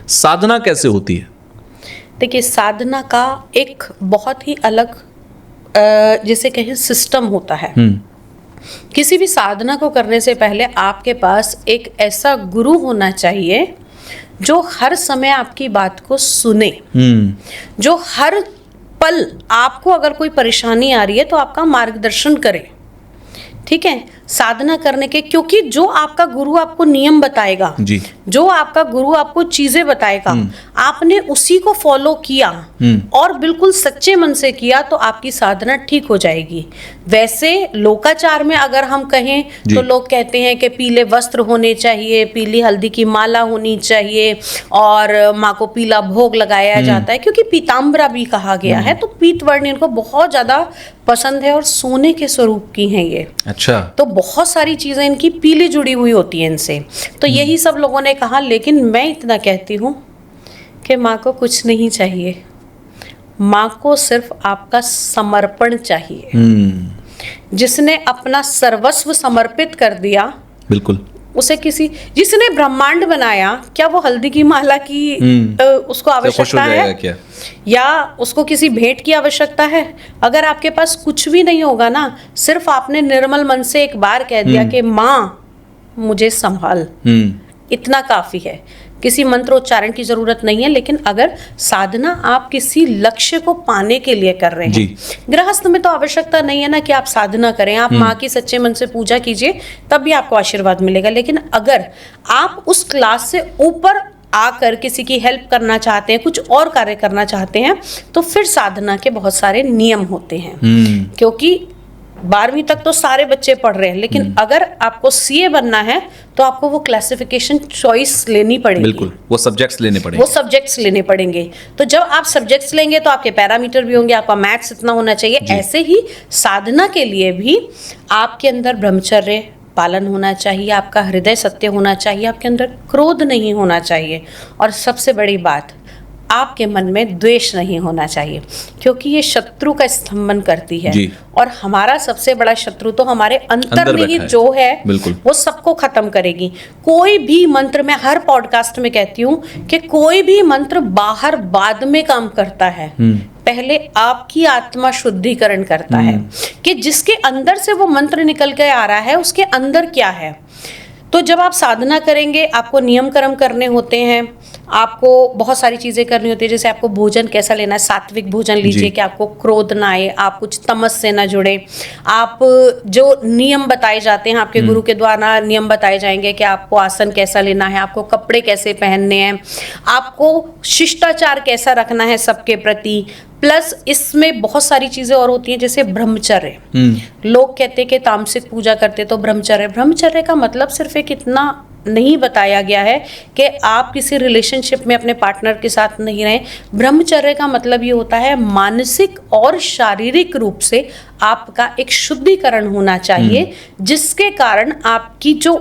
साधना कैसे होती है? देखिए, साधना का एक बहुत ही अलग जिसे कहें सिस्टम होता है। किसी भी साधना को करने से पहले आपके पास एक ऐसा गुरु होना चाहिए जो हर समय आपकी बात को सुने, जो हर पल आपको अगर कोई परेशानी आ रही है तो आपका मार्गदर्शन करे। ठीक है, साधना करने के, क्योंकि जो आपका गुरु आपको नियम बताएगा जी, जो आपका गुरु आपको चीजें बताएगा, आपने उसी को फॉलो किया और बिल्कुल सच्चे मन से किया तो आपकी साधना ठीक हो जाएगी। वैसे लोकाचार में अगर हम कहें तो लोग कहते हैं कि पीले वस्त्र होने चाहिए, पीली हल्दी की माला होनी चाहिए और माँ को पीला भोग लगाया जाता है, क्योंकि पीताम्बरा भी कहा गया है। तो पीत वर्ण इनको बहुत ज्यादा पसंद है और सोने के स्वरूप की हैं ये। अच्छा, तो बहुत सारी चीजें इनकी पीली जुड़ी हुई होती हैं इनसे। तो यही सब लोगों ने कहा, लेकिन मैं इतना कहती हूँ कि माँ को कुछ नहीं चाहिए, माँ को सिर्फ आपका समर्पण चाहिए। जिसने अपना सर्वस्व समर्पित कर दिया, बिल्कुल, उसे जिसने ब्रह्मांड बनाया, क्या वो हल्दी की माला की उसको आवश्यकता है क्या? या उसको किसी भेंट की आवश्यकता है? अगर आपके पास कुछ भी नहीं होगा ना, सिर्फ आपने निर्मल मन से एक बार कह दिया कि माँ मुझे संभाल, इतना काफी है। किसी मंत्रोच्चारण की जरूरत नहीं है। लेकिन अगर साधना आप किसी लक्ष्य को पाने के लिए कर रहे हैं, गृहस्थ में तो आवश्यकता नहीं है ना कि आप साधना करें, आप माँ की सच्चे मन से पूजा कीजिए, तब भी आपको आशीर्वाद मिलेगा। लेकिन अगर आप उस क्लास से ऊपर आकर किसी की हेल्प करना चाहते हैं, कुछ और कार्य करना चाहते हैं, तो फिर साधना के बहुत सारे नियम होते हैं। क्योंकि 12वीं तक तो सारे बच्चे पढ़ रहे हैं, लेकिन अगर आपको सीए बनना है तो आपको वो क्लासिफिकेशन चॉइस लेनी पड़ेगी। बिल्कुल, वो सब्जेक्ट्स लेने पड़ेंगे। तो जब आप सब्जेक्ट्स लेंगे तो आपके पैरामीटर भी होंगे, आपका मैथ्स इतना होना चाहिए। ऐसे ही साधना के लिए भी आपके अंदर ब्रह्मचर्य पालन होना चाहिए, आपका हृदय सत्य होना चाहिए, आपके अंदर क्रोध नहीं होना चाहिए, और सबसे बड़ी बात, आपके मन में द्वेष नहीं होना चाहिए, क्योंकि ये शत्रु का स्तंभन करती है। और हमारा सबसे बड़ा शत्रु तो हमारे अंतर में ही जो है, वो सबको खत्म करेगी। कोई भी मंत्र, मैं हर पॉडकास्ट में कहती हूँ कि कोई भी मंत्र बाहर बाद में काम करता है, पहले आपकी आत्मा शुद्धिकरण करता है कि जिसके अंदर से वो मंत्र निकल के आ रहा है उसके अंदर क्या है। तो जब आप साधना करेंगे, आपको नियम कर्म करने होते हैं, आपको बहुत सारी चीजें करनी होती है। जैसे आपको भोजन कैसा लेना है, सात्विक भोजन लीजिए कि आपको क्रोध ना आए, आप कुछ तमस से ना जुड़े। आप जो नियम बताए जाते हैं, आपके गुरु के द्वारा नियम बताए जाएंगे कि आपको आसन कैसा लेना है, आपको कपड़े कैसे पहनने हैं, आपको शिष्टाचार कैसा रखना है सबके प्रति। प्लस इसमें बहुत सारी चीजें और होती हैं, जैसे ब्रह्मचर्य। लोग कहते हैं कि तामसिक पूजा करते तो ब्रह्मचर्य का मतलब सिर्फ एक इतना नहीं बताया गया है कि आप किसी रिलेशनशिप में अपने पार्टनर के साथ नहीं रहें। ब्रह्मचर्य का मतलब ये होता है मानसिक और शारीरिक रूप से आपका एक शुद्धिकरण होना चाहिए, जिसके कारण आपकी जो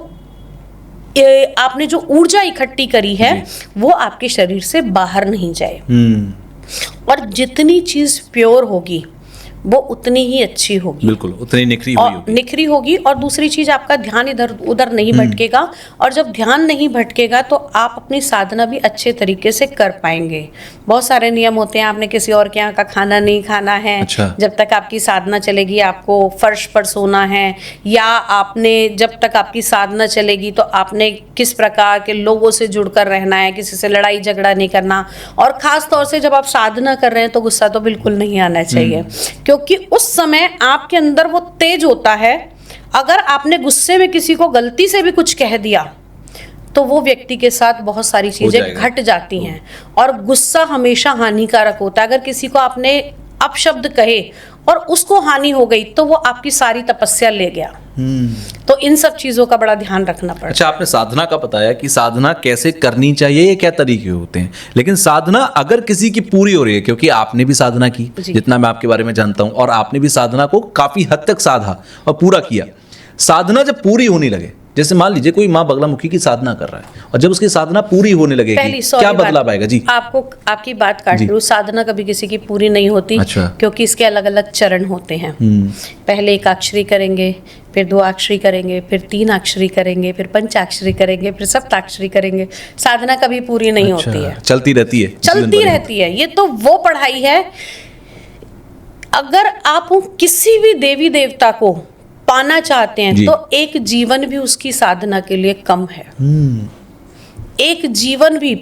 आपने जो ऊर्जा इकट्ठी करी है वो आपके शरीर से बाहर नहीं जाए। और जितनी चीज प्योर होगी वो उतनी ही अच्छी होगी, बिल्कुल उतनी निखरी होगी। और दूसरी चीज, आपका ध्यान इधर उधर नहीं भटकेगा, और जब ध्यान नहीं भटकेगा तो आप अपनी साधना भी अच्छे तरीके से कर पाएंगे। बहुत सारे नियम होते हैं, आपने किसी और के यहाँ का खाना नहीं खाना है। अच्छा। जब तक आपकी साधना चलेगी आपको फर्श पर सोना है, या आपने जब तक आपकी साधना चलेगी तो आपने किस प्रकार के लोगों से जुड़कर रहना है, किसी से लड़ाई झगड़ा नहीं करना। और खास तौर से जब आप साधना कर रहे हैं तो गुस्सा तो बिल्कुल नहीं आना चाहिए, क्योंकि उस समय आपके अंदर वो तेज होता है। अगर आपने गुस्से में किसी को गलती से भी कुछ कह दिया तो वो व्यक्ति के साथ बहुत सारी चीजें घट जाती हैं, और गुस्सा हमेशा हानिकारक होता है। अगर किसी को आपने अपशब्द कहे और उसको हानि हो गई तो वो आपकी सारी तपस्या ले गया। तो इन सब चीजों का बड़ा ध्यान रखना पड़ता है। अच्छा, आपने साधना का बताया कि साधना कैसे करनी चाहिए, ये क्या तरीके होते हैं, लेकिन साधना अगर किसी की पूरी हो रही है, क्योंकि आपने भी साधना की, जितना मैं आपके बारे में जानता हूं, और आपने भी साधना को काफी हद तक साधा और पूरा किया। साधना जब पूरी होने लगे जैसे मान लीजिए कोई माँ बगलामुखी की साधना कर रहा है और जब उसकी साधना पूरी होने लगेगी क्या बदलाव आएगा? जी, आपको आपकी बात काट रही हूँ, साधना कभी किसी की पूरी नहीं होती। अच्छा। क्योंकि इसके अलग अलग चरण होते हैं। पहले एकाक्षरी करेंगे, फिर 2 अक्षरी करेंगे, फिर 3 अक्षरी करेंगे, फिर पंचाक्षरी करेंगे, फिर सप्ताक्षरी करेंगे। साधना कभी पूरी नहीं होती है, चलती रहती है, चलती रहती है। ये तो वो पढ़ाई है, अगर आप किसी भी देवी देवता को पाना चाहते हैं तो एक जीवन भी उसकी साधना के लिए कम है। एक जीवन भी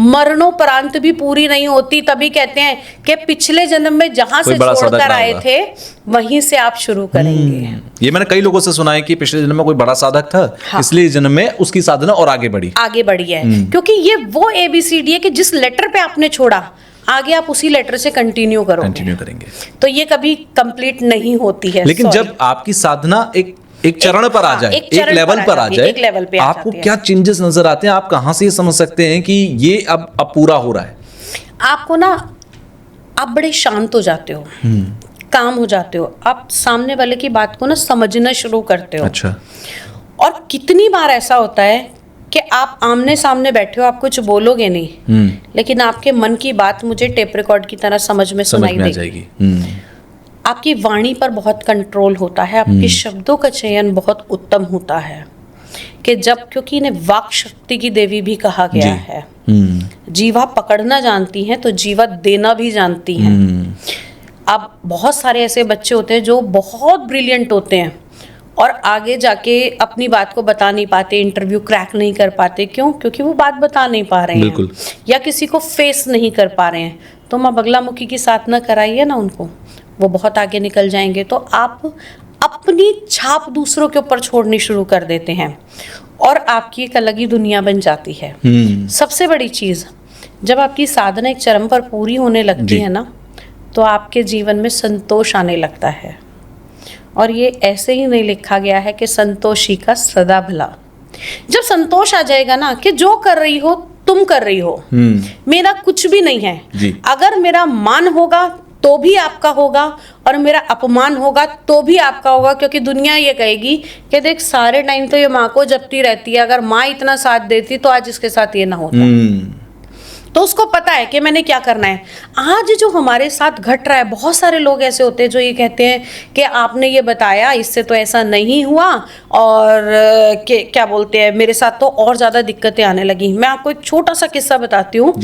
मरणोपरांत भी पूरी नहीं होती। तभी कहते हैं कि पिछले जन्म में जहां से छोड़कर आए थे वहीं से आप शुरू करेंगे। ये मैंने कई लोगों से सुना है कि पिछले जन्म में कोई बड़ा साधक था, हाँ। इसलिए इस जन्म में उसकी साधना और आगे बढ़ी है। क्योंकि ये वो ABCD है कि जिस लेटर पे आपने छोड़ा आगे आप उसी लेटर से कंटिन्यू करेंगे, तो ये कभी कंप्लीट नहीं होती है। लेकिन जब आपकी साधना एक चरण पर आ जाए, एक लेवल पर आ जाए, आपको क्या चेंजेस नजर आते हैं? आप कहां से ये समझ सकते हैं कि ये अब पूरा हो रहा है? आपको ना, आप बड़े शांत हो जाते हो, काम हो जाते हो, आप सामने वाले की बात को ना समझना शुरू करते हो। अच्छा। और कितनी बार ऐसा होता है कि आप आमने सामने बैठे हो, आप कुछ बोलोगे नहीं, लेकिन आपके मन की बात मुझे टेप रिकॉर्ड की तरह समझ में सुनाई देगी। आपकी वाणी पर बहुत कंट्रोल होता है, आपके शब्दों का चयन बहुत उत्तम होता है कि जब, क्योंकि इन्हें वाक शक्ति की देवी भी कहा गया है। जीवा पकड़ना जानती हैं तो जीवा देना भी जानती हैं। अब बहुत सारे ऐसे बच्चे होते हैं जो बहुत ब्रिलियंट होते हैं और आगे जाके अपनी बात को बता नहीं पाते, इंटरव्यू क्रैक नहीं कर पाते। क्यों? क्योंकि वो बात बता नहीं पा रहे हैं या किसी को फेस नहीं कर पा रहे हैं। तो माँ बगलामुखी की साधना कराइए ना उनको, वो बहुत आगे निकल जाएंगे। तो आप अपनी छाप दूसरों के ऊपर छोड़नी शुरू कर देते हैं और आपकी एक अलग ही दुनिया बन जाती है। सबसे बड़ी चीज, जब आपकी साधना एक चरम पर पूरी होने लगती है ना, तो आपके जीवन में संतोष आने लगता है। और ये ऐसे ही नहीं लिखा गया है कि संतोषी का सदा भला। जब संतोष आ जाएगा ना कि जो कर रही हो तुम कर रही हो, मेरा कुछ भी नहीं है, अगर मेरा मान होगा तो भी आपका होगा और मेरा अपमान होगा तो भी आपका होगा। क्योंकि दुनिया ये कहेगी कि देख सारे टाइम तो ये माँ को जपती रहती है, अगर माँ इतना साथ देती तो आज इसके साथ ये ना होता। तो उसको पता है कि मैंने क्या करना है। आज जो हमारे साथ घट रहा है, बहुत सारे लोग ऐसे होते हैं जो ये कहते हैं कि आपने ये बताया, इससे तो ऐसा नहीं हुआ, और क्या बोलते हैं, मेरे साथ तो और ज़्यादा दिक्कतें आने लगी। मैं आपको एक छोटा सा किस्सा बताती हूँ।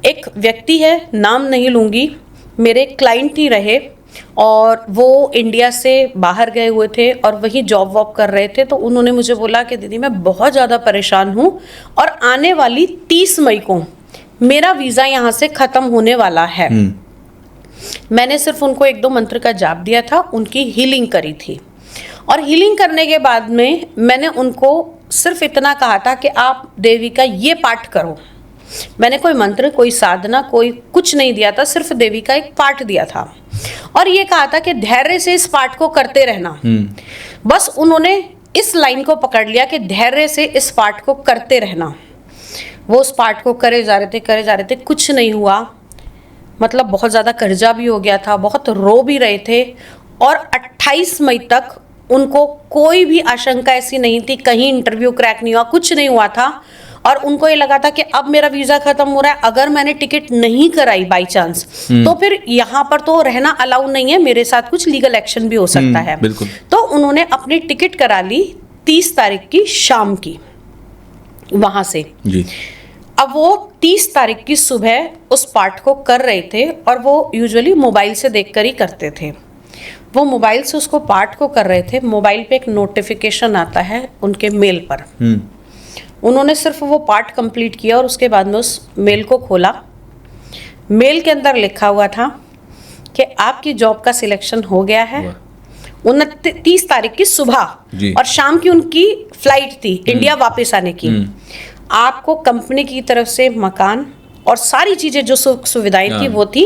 एक व्यक्ति है, नाम नहीं लूँगी, मेरे क्लाइंट ही रहे और वो इंडिया से बाहर गए हुए थे और वहीं जॉब वॉब कर रहे थे। तो उन्होंने मुझे बोला कि दीदी मैं बहुत ज़्यादा परेशान हूँ और आने वाली 30 मई को मेरा वीज़ा यहाँ से ख़त्म होने वाला है। मैंने सिर्फ उनको 1-2 मंत्र का जाप दिया था, उनकी हीलिंग करी थी और हीलिंग करने के बाद में मैंने उनको सिर्फ इतना कहा था कि आप देवी का ये पाठ करो। मैंने कोई मंत्र, कोई साधना, कोई कुछ नहीं दिया था, सिर्फ देवी का एक पाठ दिया था और ये कहा था कि धैर्य से इस पाठ को करते रहना। बस उन्होंने इस लाइन को पकड़ लिया कि धैर्य से इस पाठ को करते रहना। वो उस पाठ को करे जा रहे थे, कुछ नहीं हुआ। मतलब बहुत ज़्यादा कर्जा भी हो गया था, बहुत रो भी रहे थे और 28 मई तक उनको कोई भी आशंका ऐसी नहीं थी, कहीं इंटरव्यू क्रैक नहीं हुआ, कुछ नहीं हुआ था। और उनको ये लगा था कि अब मेरा वीज़ा ख़त्म हो रहा है, अगर मैंने टिकट नहीं कराई बाई चांस तो फिर यहाँ पर तो रहना अलाउ नहीं है, मेरे साथ कुछ लीगल एक्शन भी हो सकता है। तो उन्होंने अपनी टिकट करा ली 30 तारीख की शाम की वहाँ से जी। अब वो 30 तारीख की सुबह उस पाठ को कर रहे थे और वो यूजुअली मोबाइल से देखकर ही करते थे। वो मोबाइल से उसको पाठ को कर रहे थे, मोबाइल पे एक नोटिफिकेशन आता है उनके मेल पर। उन्होंने सिर्फ वो पाठ कंप्लीट किया और उसके बाद में उस मेल को खोला। मेल के अंदर लिखा हुआ था कि आपकी जॉब का सिलेक्शन हो गया है। 29 तारीख की सुबह और शाम की उनकी फ्लाइट थी इंडिया वापस आने की। आपको कंपनी की तरफ से मकान और सारी चीजें जो सुख सुविधाएं थी वो थी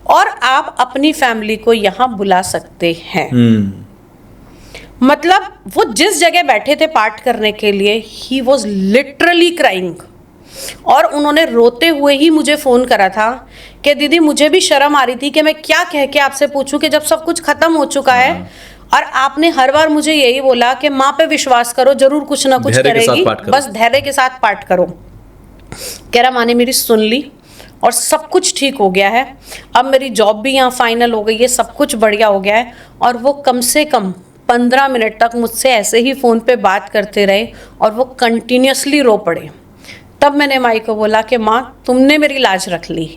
और आप अपनी फैमिली को यहाँ बुला सकते हैं। मतलब वो जिस जगह बैठे थे पाठ करने के लिए, ही वॉज लिटरली क्राइंग और उन्होंने रोते हुए ही मुझे फ़ोन करा था कि दीदी मुझे भी शर्म आ रही थी कि मैं क्या कह के आपसे पूछूं कि जब सब कुछ ख़त्म हो चुका है और आपने हर बार मुझे यही बोला कि माँ पे विश्वास करो, जरूर कुछ ना कुछ करेगी, बस धैर्य के साथ पाठ करो। कह रहा माँ ने मेरी सुन ली और सब कुछ ठीक हो गया है, अब मेरी जॉब भी यहाँ फाइनल हो गई है, सब कुछ बढ़िया हो गया है। और वो कम से कम 15 मिनट तक मुझसे ऐसे ही फ़ोन पे बात करते रहे और वो कंटिन्यूसली रो पड़े। तब मैंने माई को बोला कि माँ तुमने मेरी लाज रख ली।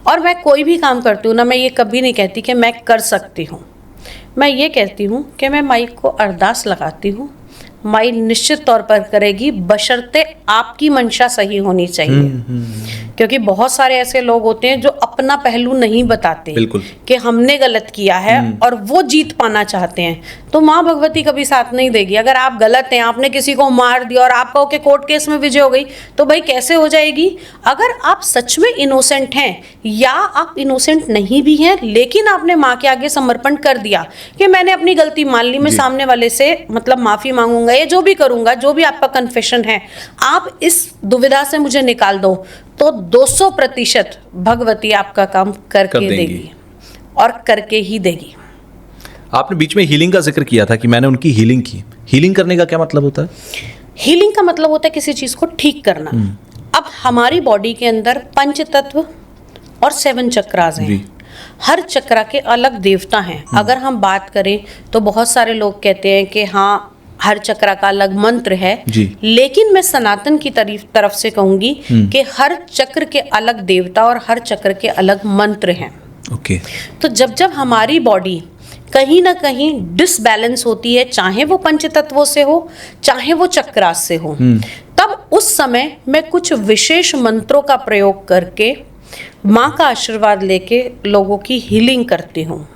और मैं कोई भी काम करती हूँ ना, मैं ये कभी नहीं कहती कि मैं कर सकती हूँ, मैं ये कहती हूँ कि मैं माई को अरदास लगाती हूँ, माई निश्चित तौर पर करेगी, बशर्ते आपकी मंशा सही होनी चाहिए। क्योंकि बहुत सारे ऐसे लोग होते हैं जो अपना पहलू नहीं बताते कि हमने गलत किया है और वो जीत पाना चाहते हैं, तो माँ भगवती कभी साथ नहीं देगी। अगर आप गलत हैं, आपने किसी को मार दिया और आप कहो कि कोर्ट केस में विजय हो गई, तो भाई कैसे हो जाएगी? अगर आप सच में इनोसेंट हैं या आप इनोसेंट नहीं भी हैं, लेकिन आपने माँ के आगे समर्पण कर दिया कि मैंने अपनी गलती मान ली, मैं सामने वाले से मतलब माफी मांगूंगा, ये जो भी करूंगा, जो भी आपका कन्फेशन है, आप इस दुविधा से मुझे निकाल दो, तो 200% भगवती आपका काम करके देगी और करके ही देगी। आपने बीच में हीलिंग का जिक्र किया था कि मैंने उनकी हीलिंग की। हीलिंग करने का क्या मतलब होता है? हीलिंग का मतलब होता है किसी चीज को ठीक करना। अब हमारी बॉडी के अंदर 5 तत्व और 7 चक्रास हैं। हर चक्रा के अलग देवता हैं। अगर हम बात करें तो बहुत सारे लोग कहते हैं कि हाँ हर चक्र का अलग मंत्र है, लेकिन मैं सनातन की तरफ से कहूंगी कि हर चक्र के अलग देवता और हर चक्र के अलग मंत्र हैं। तो जब जब हमारी बॉडी कहीं ना कहीं डिसबैलेंस होती है, चाहे वो पंचतत्वों से हो, चाहे वो चक्रास से हो, तब उस समय मैं कुछ विशेष मंत्रों का प्रयोग करके माँ का आशीर्वाद लेके लोगों की हीलिंग करती हूँ।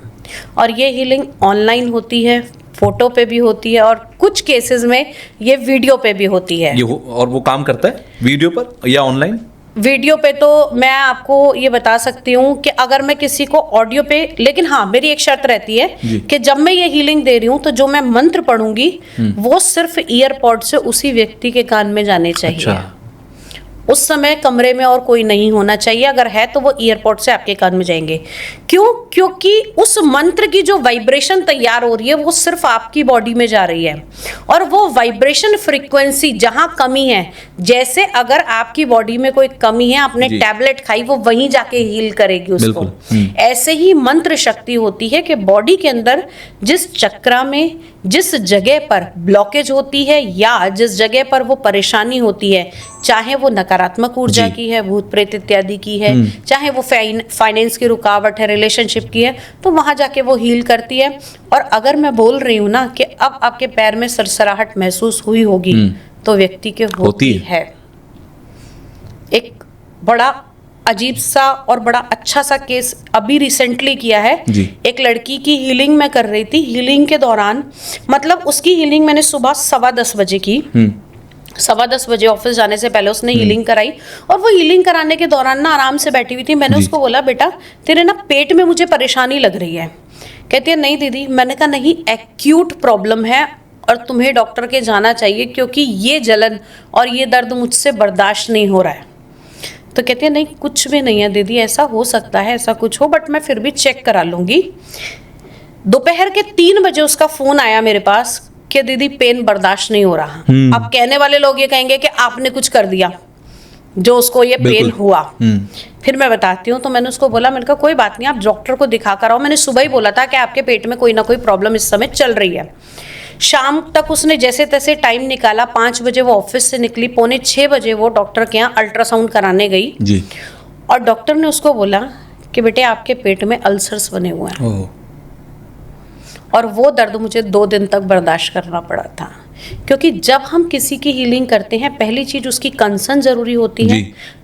और ये हीलिंग ऑनलाइन होती है, फोटो पे भी होती है, और कुछ केसेस में ये वीडियो पे भी होती है। और वो काम करता है वीडियो पर या ऑनलाइन? वीडियो पे तो मैं आपको ये बता सकती हूँ कि अगर मैं किसी को ऑडियो पे, लेकिन हाँ मेरी एक शर्त रहती है कि जब मैं ये हीलिंग दे रही हूँ तो जो मैं मंत्र पढ़ूंगी वो सिर्फ ईयरपॉड से उसी व्यक्ति के कान में जाने चाहिए। अच्छा। उस समय कमरे में और कोई नहीं होना चाहिए, अगर है तो वो ईयरपॉड से आपके कान में जाएंगे। क्यों? क्योंकि उस मंत्र की जो वाइब्रेशन तैयार हो रही है वो सिर्फ आपकी बॉडी में जा रही है, और वो वाइब्रेशन फ्रीक्वेंसी जहां कमी है, जैसे अगर आपकी बॉडी में कोई कमी है, आपने टैबलेट खाई, वो वहीं जाके हील करेगी उसको। ऐसे ही मंत्र शक्ति होती है कि बॉडी के अंदर जिस चक्रा में जिस जगह पर ब्लॉकेज होती है या जिस जगह पर वो परेशानी होती है, चाहे वो नकारात्मक ऊर्जा की है, भूत प्रेत इत्यादि की है, चाहे वो फाइनेंस की रुकावट है, रिलेशनशिप की है, तो वहां जाके वो हील करती है। और अगर मैं बोल रही हूँ ना कि अब आपके पैर में सरसराहट महसूस हुई होगी, तो व्यक्ति के होती है। एक बड़ा अजीब सा और बड़ा अच्छा सा केस अभी रिसेंटली किया है। एक लड़की की हीलिंग मैं कर रही थी। हीलिंग के दौरान मतलब उसकी हीलिंग मैंने सुबह 10:15 बजे की। 10:15 बजे ऑफिस जाने से पहले उसने हीलिंग कराई, और वो हीलिंग कराने के दौरान ना आराम से बैठी हुई थी। मैंने उसको बोला, बेटा तेरे ना पेट में मुझे परेशानी लग रही है। कहती है नहीं दीदी। मैंने कहा नहीं, एक्यूट प्रॉब्लम है और तुम्हें डॉक्टर के जाना चाहिए, क्योंकि ये जलन और ये दर्द मुझसे बर्दाश्त नहीं हो रहा है। तो कहती है नहीं कुछ भी नहीं है दीदी, ऐसा हो सकता है ऐसा कुछ हो, बट मैं फिर भी चेक करा लूंगी। दोपहर के 3 बजे उसका फोन आया मेरे पास कि दीदी पेन बर्दाश्त नहीं हो रहा। अब कहने वाले लोग ये कहेंगे कि आपने कुछ कर दिया जो उसको ये पेन हुआ। फिर मैं बताती हूँ। तो मैंने उसको बोला, मैंने कहा कोई बात नहीं, आप डॉक्टर को दिखा कर आओ। मैंने सुबह ही बोला था कि आपके पेट में कोई ना कोई प्रॉब्लम इस समय चल रही है। शाम तक उसने जैसे तैसे टाइम निकाला। 5 बजे वो ऑफिस से निकली, 5:45 बजे वो डॉक्टर के यहाँ अल्ट्रासाउंड कराने गई जी। और डॉक्टर ने उसको बोला कि बेटे आपके पेट में अल्सर्स बने हुए हैं। और वो दर्द मुझे 2 दिन तक बर्दाश्त करना पड़ा था, क्योंकि जब हम किसी की हीलिंग करते हैं, पहली चीज उसकी कंसर्न जरूरी होती है,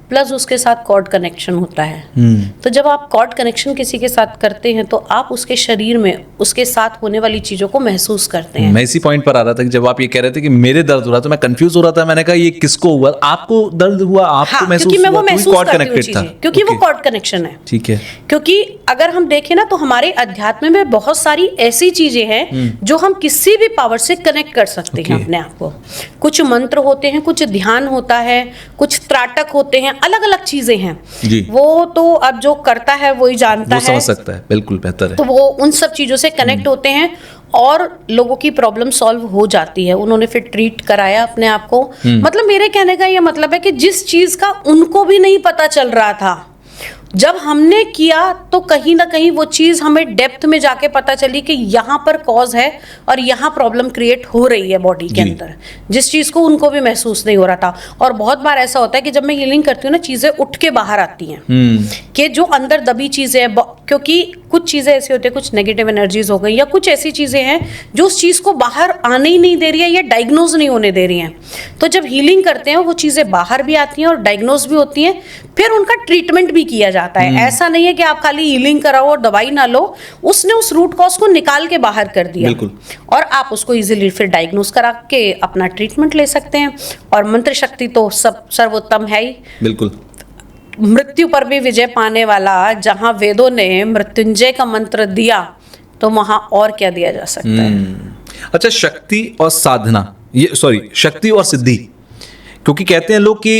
प्लस उसके साथ कॉर्ड कनेक्शन होता है। तो जब आप कॉर्ड कनेक्शन किसी के साथ करते हैं तो आप उसके शरीर में उसके साथ होने वाली चीजों को महसूस करते हैं। मैं इसी पॉइंट पर आ रहा था कि जब आप ये कह रहे थे कि मेरे दर्द हो रहा, तो मैं कंफ्यूज हो रहा था। मैंने कहा ये किसको हुआ? आपको दर्द हुआ, आपको महसूस हुआ? क्योंकि मैं वो महसूस करती हूँ, क्योंकि वो कॉर्ड कनेक्शन है। ठीक है। क्योंकि अगर हम देखें ना तो हमारे अध्यात्म में बहुत सारी ऐसी चीजें हैं जो हम किसी भी पावर से कनेक्ट कर सकते हैं अपने आप को। कुछ मंत्र होते हैं, कुछ ध्यान होता है, कुछ त्राटक होते हैं, अलग अलग चीजें हैं। वो तो अब जो करता है वही जानता है, समझ सकता है। बिल्कुल बेहतर है। तो वो उन सब चीजों से कनेक्ट होते हैं और लोगों की प्रॉब्लम सॉल्व हो जाती है। उन्होंने फिर ट्रीट कराया अपने आप को। मतलब मेरे कहने का ये मतलब है कि जिस चीज का उनको भी नहीं पता चल रहा था, जब हमने किया तो कहीं ना कहीं वो चीज हमें डेप्थ में जाके पता चली कि यहाँ पर कॉज है और यहाँ प्रॉब्लम क्रिएट हो रही है बॉडी के अंदर, जिस चीज को उनको भी महसूस नहीं हो रहा था। और बहुत बार ऐसा होता है कि जब मैं हीलिंग करती हूँ ना, चीजें उठ के बाहर आती हैं कि जो अंदर दबी चीजें हैं, क्योंकि कुछ चीजें ऐसी होती है, कुछ नेगेटिव एनर्जीज हो गई या कुछ ऐसी चीजें हैं जो उस चीज को बाहर आने ही नहीं दे रही है या डायग्नोज नहीं होने दे रही हैं। तो जब हीलिंग करते हैं वो चीजें बाहर भी आती हैं और डायग्नोज भी होती हैं, फिर उनका ट्रीटमेंट भी किया जाता है। ऐसा नहीं है कि आप खाली हीलिंग कराओ और दवाई ना लो, उसने उस रूट कॉज को निकाल के बाहर कर दिया और आप उसको इजीली फिर डायग्नोज करा के अपना ट्रीटमेंट ले सकते हैं। और मंत्र शक्ति तो सब सर्वोत्तम है ही। बिल्कुल। मृत्यु पर भी विजय पाने वाला, जहां वेदों ने मृत्युंजय का मंत्र दिया तो वहां और क्या दिया जा सकता है। अच्छा, शक्ति और साधना, शक्ति और सिद्धि, क्योंकि कहते हैं लोग कि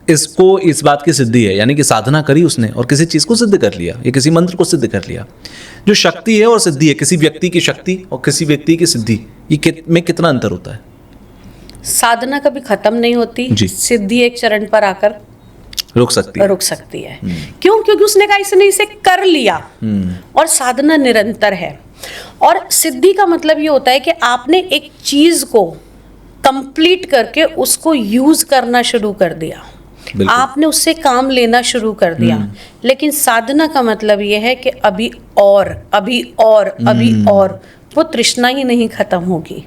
इसको इस बात की सिद्धि है, यानी कि साधना करी उसने और किसी चीज को सिद्ध कर लिया या किसी मंत्र को सिद्ध कर लिया। जो शक्ति है और सिद्धि है, किसी व्यक्ति की शक्ति और किसी व्यक्ति की सिद्धि, ये में कितना अंतर होता है? साधना कभी खत्म नहीं होती, सिद्धि एक चरण पर आकर रुक सकती है। क्यों? क्योंकि उसने कहा इसने इसे कर लिया। और साधना निरंतर है। और सिद्धि का मतलब ये होता है कि आपने एक चीज को कंप्लीट करके उसको यूज करना शुरू कर दिया, आपने उससे काम लेना शुरू कर दिया। लेकिन साधना का मतलब ये है कि अभी और अभी और अभी और, वो तृष्णा ही नहीं खत्म होगी।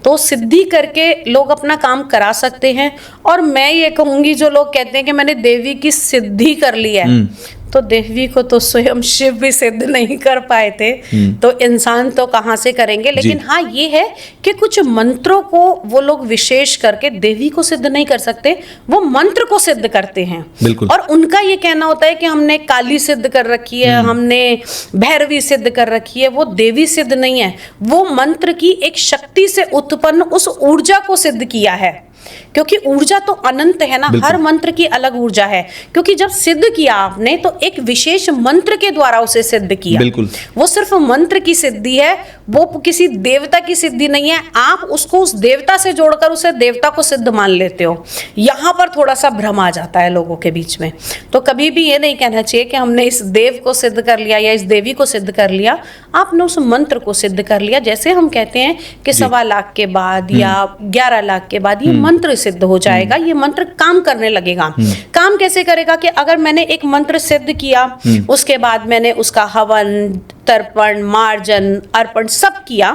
तो सिद्धि करके लोग अपना काम करा सकते हैं। और मैं ये कहूंगी, जो लोग कहते हैं कि मैंने देवी की सिद्धि कर ली है, तो देवी को तो स्वयं शिव भी सिद्ध नहीं कर पाए थे, तो इंसान तो कहाँ से करेंगे। लेकिन हाँ, ये है कि कुछ मंत्रों को वो लोग विशेष करके देवी को सिद्ध नहीं कर सकते, वो मंत्र को सिद्ध करते हैं। और उनका ये कहना होता है कि हमने काली सिद्ध कर रखी है, हमने भैरवी सिद्ध कर रखी है। वो देवी सिद्ध नहीं है, वो मंत्र की एक शक्ति से उत्पन्न उस ऊर्जा को सिद्ध किया है। क्योंकि ऊर्जा तो अनंत है ना, हर मंत्र की अलग ऊर्जा है। क्योंकि जब सिद्ध किया आपने तो एक विशेष मंत्र के द्वारा उसे सिद्ध किया। वो सिर्फ मंत्र की सिद्धि है, वो किसी देवता की सिद्धि नहीं है। आप उसको उस देवता से जोड़कर उसे देवता को सिद्ध मान लेते हो। यहाँ पर थोड़ा सा भ्रम आ जाता है लोगों के बीच में। तो कभी भी ये नहीं कहना चाहिए कि हमने इस देव को सिद्ध कर लिया या इस देवी को सिद्ध कर लिया। आपने उस मंत्र को सिद्ध कर लिया। जैसे हम कहते हैं कि 1.25 लाख के बाद या 11 लाख के बाद ये मंत्र सिद्ध हो जाएगा, ये मंत्र काम करने लगेगा। काम कैसे करेगा? कि अगर मैंने एक मंत्र सिद्ध किया, उसके बाद मैंने उसका हवन, तर्पण, मार्जन, अर्पण सब किया,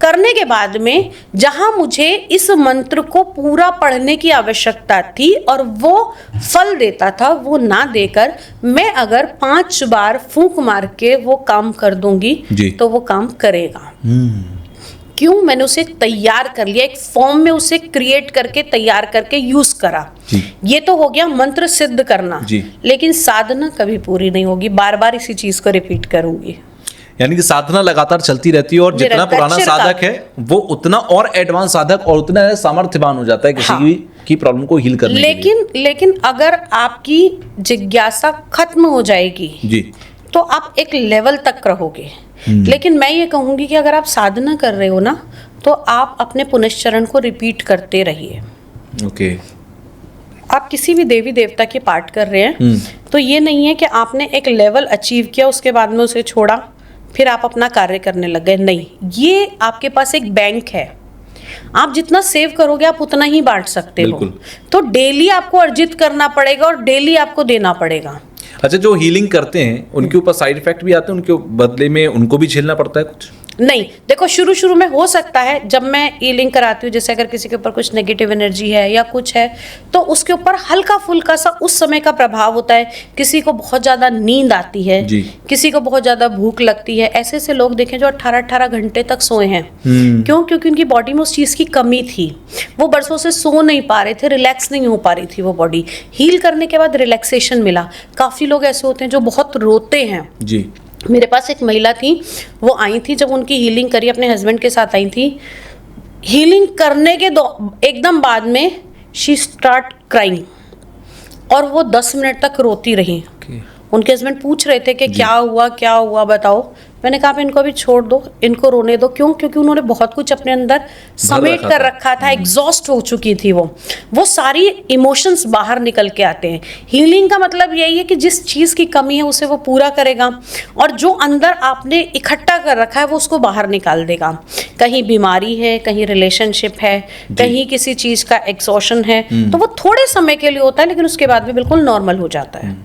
करने के बाद में जहां मुझे इस मंत्र को पूरा पढ़ने की आवश्यकता थी और वो फल देता था, वो ना देकर मैं अगर 5 बार फूंक मार के वो काम कर दूंगी तो वो काम करेगा। क्यों? मैंने उसे तैयार कर लिया, एक फॉर्म में उसे क्रिएट करके तैयार करके यूज करा। ये तो हो गया मंत्र सिद्ध करना। लेकिन साधना कभी पूरी नहीं होगी, बार बार इसी चीज को रिपीट करूंगी। यानी कि साधना लगातार चलती रहती है और जितना पुराना साधक है वो उतना और एडवांस साधक और उतना सामर्थ्यवान हो जाता है किसी की प्रॉब्लम को हील करने के लिए। लेकिन अगर आपकी जिज्ञासा खत्म हो जाएगी तो आप एक लेवल तक रहोगे। लेकिन मैं ये कहूंगी कि अगर आप साधना कर रहे हो ना, तो आप अपने पुनश्चरण को रिपीट करते रहिए। आप किसी भी देवी देवता के पाठ कर रहे हैं तो ये नहीं है कि आपने एक लेवल अचीव किया, उसके बाद में उसे छोड़ा, फिर आप अपना कार्य करने लग गए। नहीं, ये आपके पास एक बैंक है। आप जितना सेव करोगे आप उतना ही बांट सकते हो। तो डेली आपको अर्जित करना पड़ेगा और डेली आपको देना पड़ेगा। अच्छा, जो हीलिंग करते हैं उनके ऊपर साइड इफेक्ट भी आते हैं, उनके बदले में उनको भी झेलना पड़ता है कुछ? नहीं, देखो शुरू में हो सकता है, जब मैं हीलिंग कराती हूँ, जैसे अगर किसी के ऊपर कुछ नेगेटिव एनर्जी है या कुछ है, तो उसके ऊपर हल्का फुल्का सा उस समय का प्रभाव होता है। किसी को बहुत ज्यादा नींद आती है, किसी को बहुत ज्यादा भूख लगती है। ऐसे ऐसे लोग देखें जो 18-18 घंटे तक सोए हैं। क्यों? क्योंकि उनकी बॉडी में उस चीज की कमी थी, वो बरसों से सो नहीं पा रहे थे, रिलैक्स नहीं हो पा रही थी वो बॉडी। हील करने के बाद रिलैक्सेशन मिला। काफी लोग ऐसे होते हैं जो बहुत रोते हैं। मेरे पास एक महिला थी, वो आई थी, जब उनकी हीलिंग करी अपने हस्बैंड के साथ आई थी। हीलिंग करने के एकदम बाद में शी स्टार्ट क्राइंग और वो 10 मिनट तक रोती रही। उनके हस्बैंड पूछ रहे थे कि क्या हुआ बताओ। मैंने कहा आप इनको अभी छोड़ दो, इनको रोने दो। क्यों? क्योंकि उन्होंने बहुत कुछ अपने अंदर समेट कर रखा था, एग्जॉस्ट हो चुकी थी वो सारी इमोशंस बाहर निकल के आते हैं। हीलिंग का मतलब यही है कि जिस चीज की कमी है उसे वो पूरा करेगा, और जो अंदर आपने इकट्ठा कर रखा है वो उसको बाहर निकाल देगा। कहीं बीमारी है, कहीं रिलेशनशिप है, कहीं किसी चीज का एग्जॉशन है, तो वो थोड़े समय के लिए होता है, लेकिन उसके बाद में बिल्कुल नॉर्मल हो जाता है।